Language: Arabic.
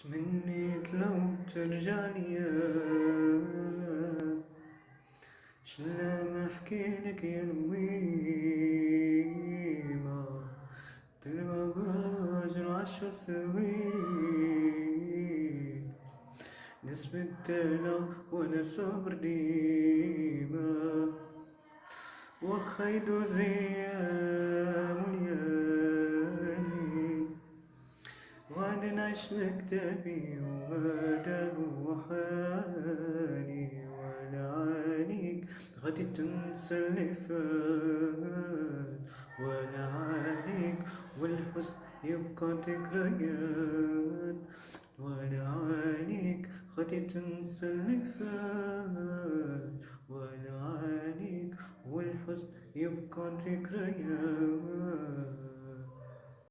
تمنيت لو ترجع ليام، شلام احكيلك يا نويمة، ترواج عشر سوين، نسبة دلع وانا صبر ديما، وخيدو زيام وليالي، غادي نعيش مكتبي وهذا هو حالي، ولا عليك غادي تنسى اللي فات، ولا عليك والحزن يبقى ذكريات، ولا عليك غادي تنسى اللي فات، ولا عليك والحزن يبقى ذكريات.